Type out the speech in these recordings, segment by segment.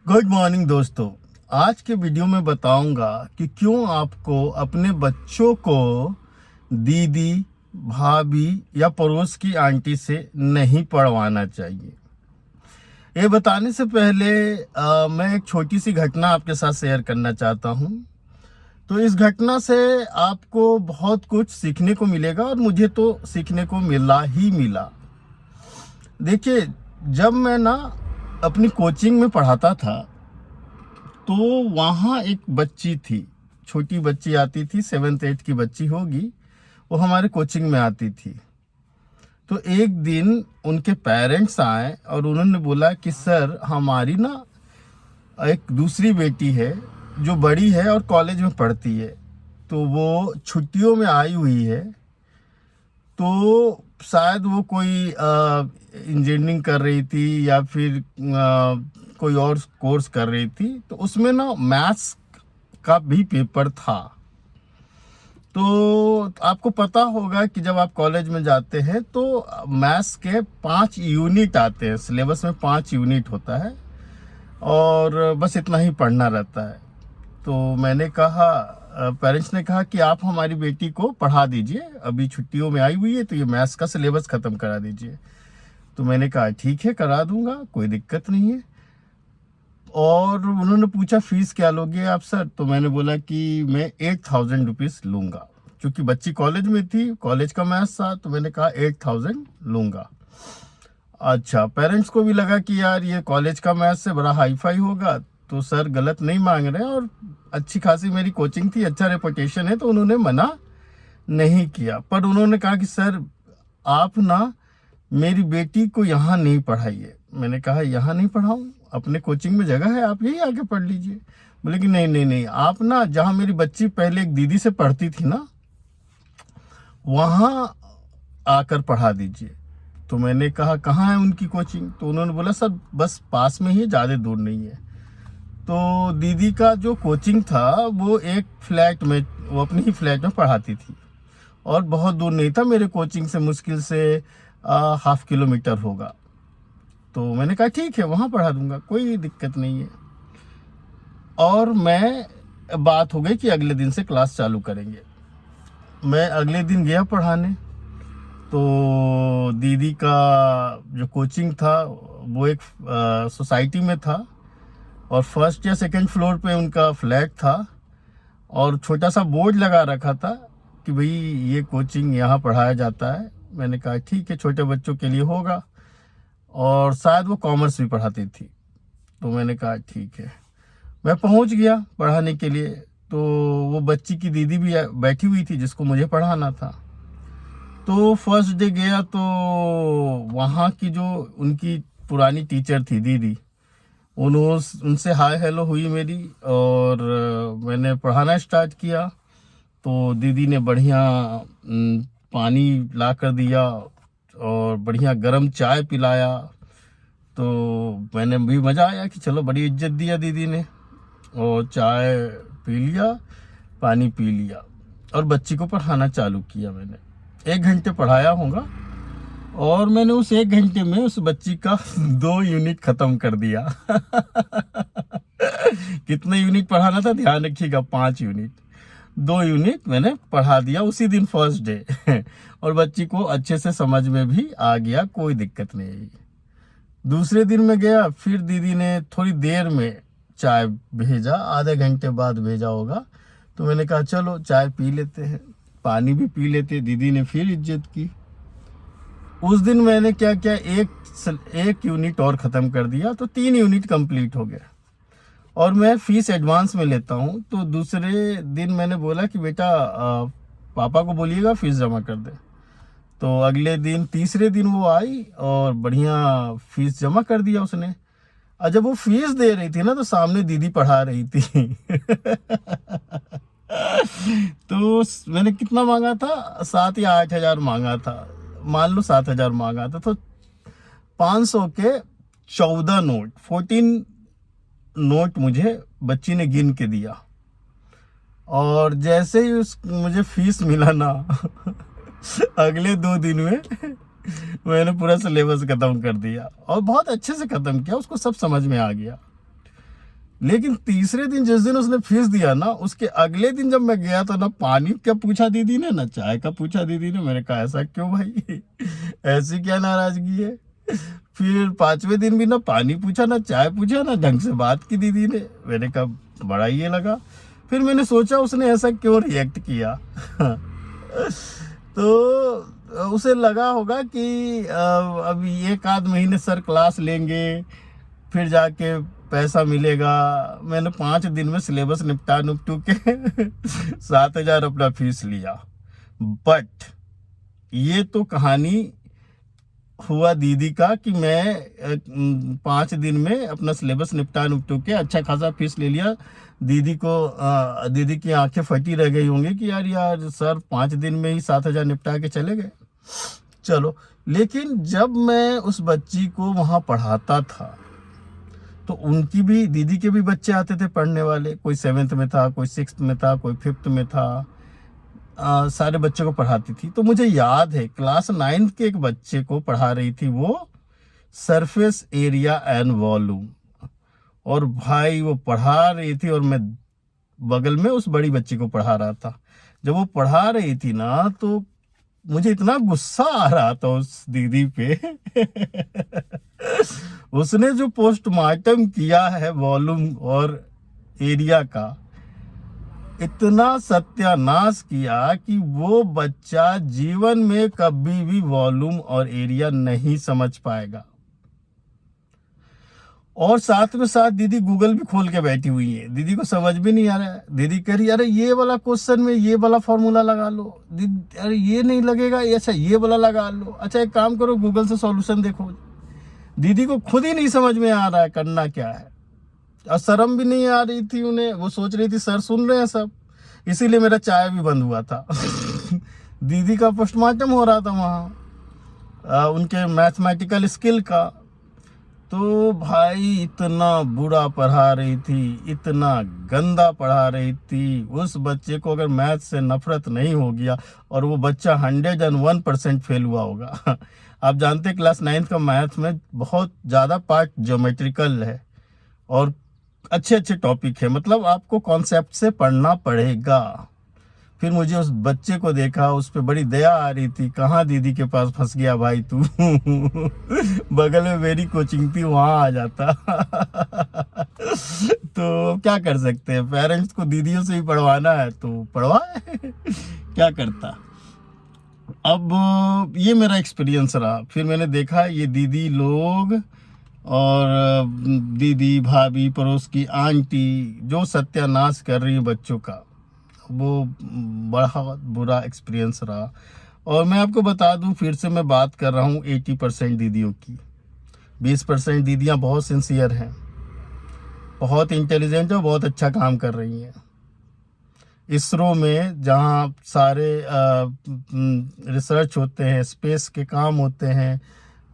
Good morning दोस्तों। आज के वीडियो में बताऊंगा कि क्यों आपको अपने बच्चों को दीदी, भाभी या पड़ोस की आंटी से नहीं पढ़वाना चाहिए। ये बताने से पहले मैं एक छोटी सी घटना आपके साथ शेयर करना चाहता हूँ। तो इस घटना से आपको बहुत कुछ सीखने को मिलेगा और मुझे तो सीखने को मिला ही मिला। देखिए, जब मैं ना अपनी कोचिंग में पढ़ाता था तो वहाँ एक बच्ची थी, छोटी बच्ची आती थी, 7th 8th की बच्ची होगी। वो हमारे कोचिंग में आती थी। तो एक दिन उनके पेरेंट्स आए और उन्होंने बोला कि सर, हमारी ना एक दूसरी बेटी है जो बड़ी है और कॉलेज में पढ़ती है, तो वो छुट्टियों में आई हुई है। तो शायद वो कोई इंजीनियरिंग कर रही थी या फिर कोई और कोर्स कर रही थी, तो उसमें ना मैथ्स का भी पेपर था। तो आपको पता होगा कि जब आप कॉलेज में जाते हैं तो मैथ्स के 5 यूनिट आते हैं, सिलेबस में 5 यूनिट होता है और बस इतना ही पढ़ना रहता है। तो मैंने कहा, पेरेंट्स ने कहा कि आप हमारी बेटी को पढ़ा दीजिए, अभी छुट्टियों में आई हुई है तो ये मैथ्स का सिलेबस ख़त्म करा दीजिए। तो मैंने कहा ठीक है, करा दूंगा, कोई दिक्कत नहीं है। और उन्होंने पूछा फीस क्या लोगे आप सर? तो मैंने बोला कि मैं 8000 रुपीज़ लूँगा, क्योंकि बच्ची कॉलेज में थी, कॉलेज का मैथ्स था, तो मैंने कहा 8000 लूँगा। अच्छा, पेरेंट्स को भी लगा कि यार ये कॉलेज का मैथ्स से बड़ा हाई फाई होगा, तो सर गलत नहीं मांग रहे हैं और अच्छी खासी मेरी कोचिंग थी, अच्छा रेपुटेशन है, तो उन्होंने मना नहीं किया। पर उन्होंने कहा कि सर, आप ना मेरी बेटी को यहाँ नहीं पढ़ाइए। मैंने कहा यहाँ नहीं पढ़ाऊँ, अपने कोचिंग में जगह है, आप यही आके पढ़ लीजिए। बोले कि नहीं नहीं नहीं, आप ना जहाँ मेरी बच्ची पहले एक दीदी से पढ़ती थी ना, वहाँ आकर पढ़ा दीजिए। तो मैंने कहा कहाँ है उनकी कोचिंग? तो उन्होंने बोला सर बस पास में ही है, ज़्यादा दूर नहीं है। तो दीदी का जो कोचिंग था वो एक फ्लैट में, वो अपनी ही फ्लैट में पढ़ाती थी और बहुत दूर नहीं था, मेरे कोचिंग से मुश्किल से 1/2 किलोमीटर होगा। तो मैंने कहा ठीक है, वहाँ पढ़ा दूंगा, कोई दिक्कत नहीं है। और बात हो गई कि अगले दिन से क्लास चालू करेंगे। मैं अगले दिन गया पढ़ाने, तो दीदी का जो कोचिंग था वो एक सोसाइटी में था और फर्स्ट या सेकंड फ्लोर पे उनका फ्लैट था और छोटा सा बोर्ड लगा रखा था कि भाई ये कोचिंग यहाँ पढ़ाया जाता है। मैंने कहा ठीक है, छोटे बच्चों के लिए होगा, और शायद वो कॉमर्स भी पढ़ाती थी। तो मैंने कहा ठीक है, मैं पहुंच गया पढ़ाने के लिए। तो वो बच्ची की दीदी भी बैठी हुई थी जिसको मुझे पढ़ाना था। तो फर्स्ट डे गया तो वहाँ की जो उनकी पुरानी टीचर थी दीदी, उन्होंने उनसे हाय हेलो हुई मेरी और मैंने पढ़ाना स्टार्ट किया। तो दीदी ने बढ़िया पानी ला कर दिया और बढ़िया गरम चाय पिलाया। तो मैंने भी मज़ा आया कि चलो बड़ी इज्जत दिया दीदी ने, और चाय पी लिया, पानी पी लिया और बच्ची को पढ़ाना चालू किया। मैंने 1 घंटे पढ़ाया होगा और मैंने उस 1 घंटे में उस बच्ची का 2 यूनिट ख़त्म कर दिया। कितने यूनिट पढ़ाना था ध्यान रखिएगा, 5 यूनिट। 2 यूनिट मैंने पढ़ा दिया उसी दिन फर्स्ट डे। और बच्ची को अच्छे से समझ में भी आ गया, कोई दिक्कत नहीं आई। दूसरे दिन में गया, फिर दीदी ने थोड़ी देर में चाय भेजा, आधे घंटे बाद भेजा होगा। तो मैंने कहा चलो चाय पी लेते हैं, पानी भी पी लेते। दीदी ने फिर इज्जत की। उस दिन मैंने क्या क्या, एक यूनिट और ख़त्म कर दिया, तो 3 यूनिट कंप्लीट हो गया। और मैं फीस एडवांस में लेता हूँ। तो दूसरे दिन मैंने बोला कि बेटा पापा को बोलिएगा फीस जमा कर दे। तो अगले दिन, तीसरे दिन वो आई और बढ़िया फीस जमा कर दिया उसने। और जब वो फीस दे रही थी ना, तो सामने दीदी पढ़ा रही थी। तो मैंने कितना मांगा था, 7 या 8 हजार मांगा था, मान लो 7 हजार मांगा था। तो 500 के 14 नोट, 14 नोट मुझे बच्ची ने गिन के दिया। और जैसे ही मुझे फीस मिला ना, अगले 2 दिन में मैंने पूरा सिलेबस खत्म कर दिया और बहुत अच्छे से खत्म किया, उसको सब समझ में आ गया। लेकिन तीसरे दिन जिस दिन उसने फीस दिया ना, उसके अगले दिन जब मैं गया तो ना पानी क्या पूछा दीदी ने, ना चाय का पूछा दीदी ने। मैंने कहा ऐसा क्यों भाई, ऐसी क्या नाराजगी है। फिर पांचवें दिन भी ना पानी पूछा, ना चाय पूछा, ना ढंग से बात की दीदी ने। मैंने कहा बड़ा ये लगा। फिर मैंने सोचा उसने ऐसा क्यों रिएक्ट किया। तो उसे लगा होगा कि अभी एक आध महीने सर क्लास लेंगे, फिर जाके पैसा मिलेगा। मैंने 5 दिन में सिलेबस निपटा नुपटू के 7,000 अपना फीस लिया। बट ये तो कहानी हुआ दीदी का कि मैं 5 दिन में अपना सिलेबस निपटा नुपटू के अच्छा खासा फीस ले लिया। दीदी को दीदी की आंखें फटी रह गई होंगी कि यार सर 5 दिन में ही 7,000 निपटा के चले गए। चलो, लेकिन जब मैं उस बच्ची को वहाँ पढ़ाता था तो उनकी भी, दीदी के भी बच्चे आते थे पढ़ने वाले। कोई 7th में था, कोई 6th में था, कोई 5th में था। सारे बच्चों को पढ़ाती थी। तो मुझे याद है क्लास 9th के एक बच्चे को पढ़ा रही थी वो सरफेस एरिया एंड वॉल्यूम। और भाई वो पढ़ा रही थी और मैं बगल में उस बड़ी बच्ची को पढ़ा रहा था। जब वो पढ़ा रही थी ना तो मुझे इतना गुस्सा आ रहा था उस दीदी पे। उसने जो पोस्टमार्टम किया है वॉल्यूम और एरिया का, इतना सत्यानाश किया कि वो बच्चा जीवन में कभी भी वॉल्यूम और एरिया नहीं समझ पाएगा। और साथ में साथ दीदी गूगल भी खोल के बैठी हुई है। दीदी को समझ भी नहीं आ रहा है। दीदी कह रही अरे ये वाला क्वेश्चन में ये वाला फॉर्मूला लगा लो, दीदी अरे ये नहीं लगेगा, अच्छा ये वाला लगा लो, अच्छा एक काम करो गूगल से सॉल्यूशन देखो। दीदी को खुद ही नहीं समझ में आ रहा है करना क्या है। और शर्म भी नहीं आ रही थी उन्हें। वो सोच रही थी सर सुन रहे हैं सब, इसीलिए मेरा चाय भी बंद हुआ था। दीदी का पोस्टमार्टम हो रहा था वहाँ उनके मैथमेटिकल स्किल का। तो भाई इतना बुरा पढ़ा रही थी, इतना गंदा पढ़ा रही थी। उस बच्चे को अगर मैथ से नफरत नहीं हो गया, और वो बच्चा 101% फेल हुआ होगा। आप जानते हैं क्लास 9th का मैथ में बहुत ज़्यादा पार्ट ज्योमेट्रिकल है और अच्छे अच्छे टॉपिक है, मतलब आपको कॉन्सेप्ट से पढ़ना पड़ेगा। फिर मुझे उस बच्चे को देखा, उस पर बड़ी दया आ रही थी। कहाँ दीदी के पास फंस गया भाई तू। बगल में मेरी कोचिंग थी, वहाँ आ जाता। तो क्या कर सकते हैं, पेरेंट्स को दीदियों से ही पढ़वाना है तो पढ़वाए। क्या करता। अब ये मेरा एक्सपीरियंस रहा। फिर मैंने देखा ये दीदी लोग और दीदी भाभी पड़ोस की आंटी जो सत्यानाश कर रही है बच्चों का, वो बड़ा बुरा एक्सपीरियंस रहा। और मैं आपको बता दूं, फिर से मैं बात कर रहा हूँ 80% दीदियों की। 20% दीदियाँ बहुत सिंसियर हैं, बहुत इंटेलिजेंट और बहुत अच्छा काम कर रही हैं। इसरो में जहाँ सारे रिसर्च होते हैं, स्पेस के काम होते हैं,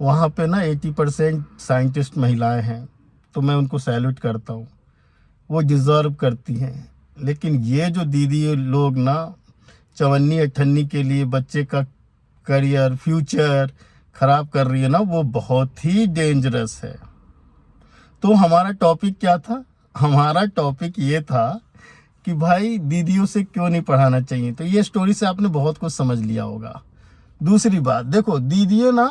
वहाँ पे ना 80% साइंटिस्ट महिलाएं हैं। तो मैं उनको सैल्यूट करता हूँ, वो डिज़र्व करती हैं। लेकिन ये जो दीदी लोग ना चवन्नी अठन्नी के लिए बच्चे का करियर फ्यूचर ख़राब कर रही है ना, वो बहुत ही डेंजरस है। तो हमारा टॉपिक क्या था? हमारा टॉपिक ये था कि भाई दीदियों से क्यों नहीं पढ़ाना चाहिए। तो ये स्टोरी से आपने बहुत कुछ समझ लिया होगा। दूसरी बात देखो, दीदियों ना,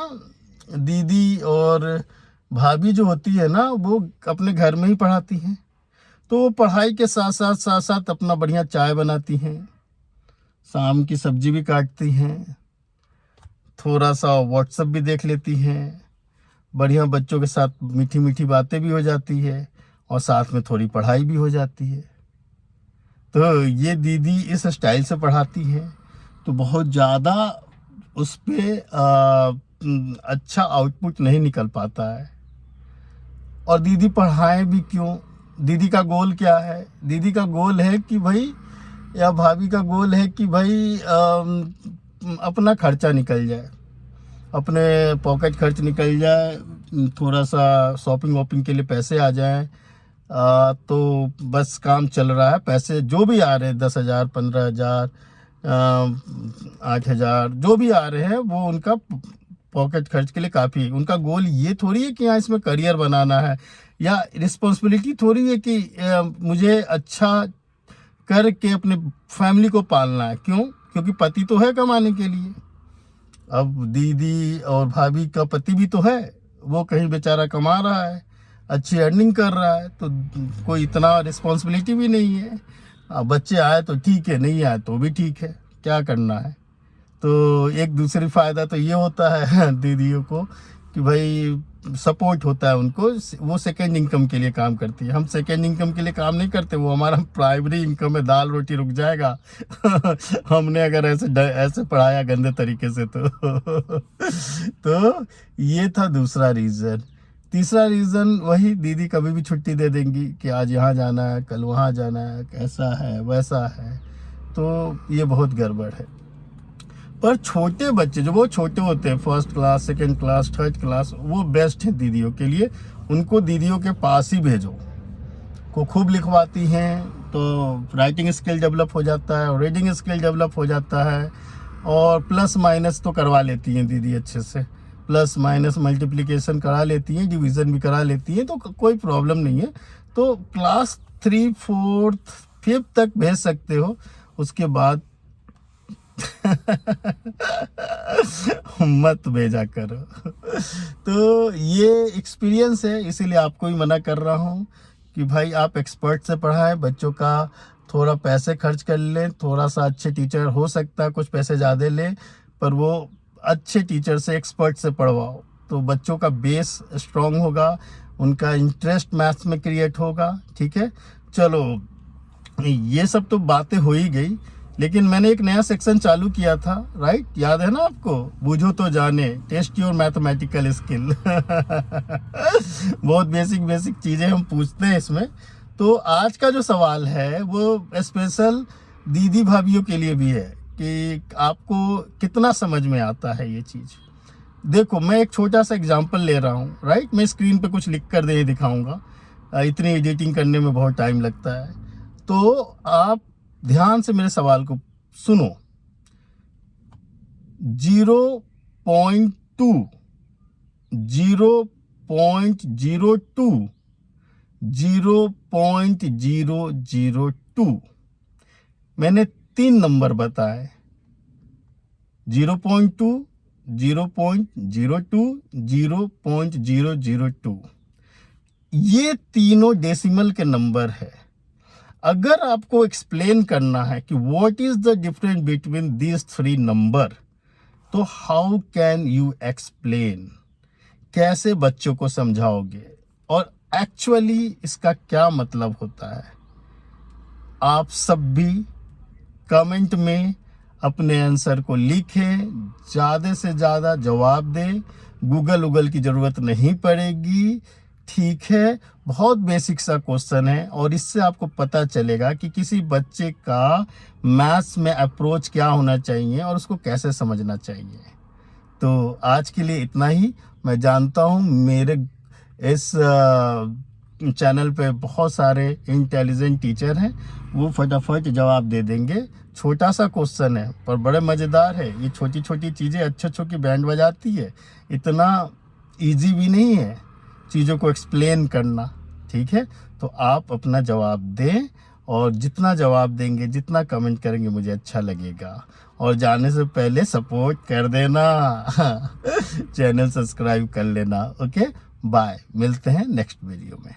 दीदी और भाभी जो होती है ना, वो अपने घर में ही पढ़ाती हैं। तो वो पढ़ाई के साथ साथ अपना बढ़िया चाय बनाती हैं, शाम की सब्जी भी काटती हैं, थोड़ा सा व्हाट्सएप भी देख लेती हैं, बढ़िया बच्चों के साथ मीठी मीठी बातें भी हो जाती है और साथ में थोड़ी पढ़ाई भी हो जाती है। तो ये दीदी इस स्टाइल से पढ़ाती हैं तो बहुत ज़्यादा उस पर अच्छा आउटपुट नहीं निकल पाता है। और दीदी पढ़ाएं भी क्यों? दीदी का गोल क्या है? दीदी का गोल है कि भाई, या भाभी का गोल है कि भाई अपना खर्चा निकल जाए, अपने पॉकेट खर्च निकल जाए, थोड़ा सा शॉपिंग वॉपिंग के लिए पैसे आ जाएं। तो बस काम चल रहा है, पैसे जो भी आ रहे हैं 10,000 15,000 8,000 जो भी आ रहे हैं वो उनका पॉकेट खर्च के लिए काफ़ी है। उनका गोल ये थोड़ी है कि यहाँ इसमें करियर बनाना है, या रिस्पॉन्सिबिलिटी थोड़ी है कि मुझे अच्छा करके अपने फैमिली को पालना है। क्यों? क्योंकि पति तो है कमाने के लिए। अब दीदी और भाभी का पति भी तो है, वो कहीं बेचारा कमा रहा है, अच्छी अर्निंग कर रहा है, तो कोई इतना रिस्पॉन्सिबिलिटी भी नहीं है। अब बच्चे आए तो ठीक है, नहीं आए तो भी ठीक है, क्या करना है। तो एक दूसरी फ़ायदा तो ये होता है दीदियों को कि भाई सपोर्ट होता है उनको, वो सेकेंड इनकम के लिए काम करती है। हम सेकेंड इनकम के लिए काम नहीं करते, वो हमारा प्राइमरी इनकम है, दाल रोटी रुक जाएगा हमने अगर ऐसे पढ़ाया गंदे तरीके से तो ये था दूसरा रीज़न। तीसरा रीज़न वही, दीदी कभी भी छुट्टी दे देंगी कि आज यहाँ जाना है, कल वहाँ जाना है, कैसा है वैसा है, तो ये बहुत गड़बड़ है। पर छोटे बच्चे जो बहुत छोटे होते हैं, first class, second class, third class, वो बेस्ट है दीदियों के लिए। उनको दीदियों के पास ही भेजो, को खूब लिखवाती हैं तो राइटिंग स्किल डेवलप हो जाता है और रीडिंग स्किल डेवलप हो जाता है, और प्लस माइनस तो करवा लेती हैं दीदी अच्छे से, प्लस माइनस मल्टीप्लिकेशन करा लेती हैं, डिवीज़न भी करा लेती हैं, तो कोई प्रॉब्लम नहीं है। तो क्लास 3, 4, 5 तक भेज सकते हो, उसके बाद मत भेजा करो। तो ये एक्सपीरियंस है, इसीलिए आपको ही मना कर रहा हूँ कि भाई आप एक्सपर्ट से पढ़ाएं बच्चों का, थोड़ा पैसे खर्च कर लें, थोड़ा सा अच्छे टीचर, हो सकता है कुछ पैसे ज़्यादा लें, पर वो अच्छे टीचर से, एक्सपर्ट से पढ़वाओ, तो बच्चों का बेस स्ट्रॉन्ग होगा, उनका इंटरेस्ट मैथ्स में क्रिएट होगा। ठीक है, चलो ये सब तो बातें हो ही गई, लेकिन मैंने एक नया सेक्शन चालू किया था, राइट, याद है ना आपको? बूझो तो जाने, टेस्ट योर मैथमेटिकल स्किल बहुत बेसिक चीज़ें हम पूछते हैं इसमें। तो आज का जो सवाल है वो स्पेशल दीदी भाभीियों के लिए भी है कि आपको कितना समझ में आता है ये चीज़। देखो, मैं एक छोटा सा एग्जांपल ले रहा हूँ, राइट। मैं स्क्रीन पे कुछ लिख कर दे दिखाऊंगा, इतनी एडिटिंग करने में बहुत टाइम लगता है, तो आप ध्यान से मेरे सवाल को सुनो। 0.2, 0.02, 0.002, मैंने 3 नंबर बताए, 0.2, 0.02, 0.002। ये तीनों डेसिमल के नंबर है। अगर आपको एक्सप्लेन करना है कि what is the difference between these 3 number, तो हाउ कैन यू एक्सप्लेन, कैसे बच्चों को समझाओगे, और एक्चुअली इसका क्या मतलब होता है। आप सब भी कमेंट में अपने आंसर को लिखें, ज़्यादा से ज़्यादा जवाब दें, गूगल की ज़रूरत नहीं पड़ेगी। ठीक है, बहुत बेसिक सा क्वेश्चन है, और इससे आपको पता चलेगा कि किसी बच्चे का मैथ्स में अप्रोच क्या होना चाहिए और उसको कैसे समझना चाहिए। तो आज के लिए इतना ही। मैं जानता हूँ मेरे इस चैनल पे बहुत सारे इंटेलिजेंट टीचर हैं, वो फटाफट जवाब दे देंगे। छोटा सा क्वेश्चन है पर बड़े मज़ेदार है। ये छोटी छोटी चीज़ें अच्छों की बैंड बजाती है। इतना इजी भी नहीं है चीज़ों को एक्सप्लेन करना। ठीक है, तो आप अपना जवाब दें, और जितना जवाब देंगे, जितना कमेंट करेंगे, मुझे अच्छा लगेगा। और जाने से पहले सपोर्ट कर देना चैनल सब्सक्राइब कर लेना। ओके, बाय, मिलते हैं नेक्स्ट वीडियो में।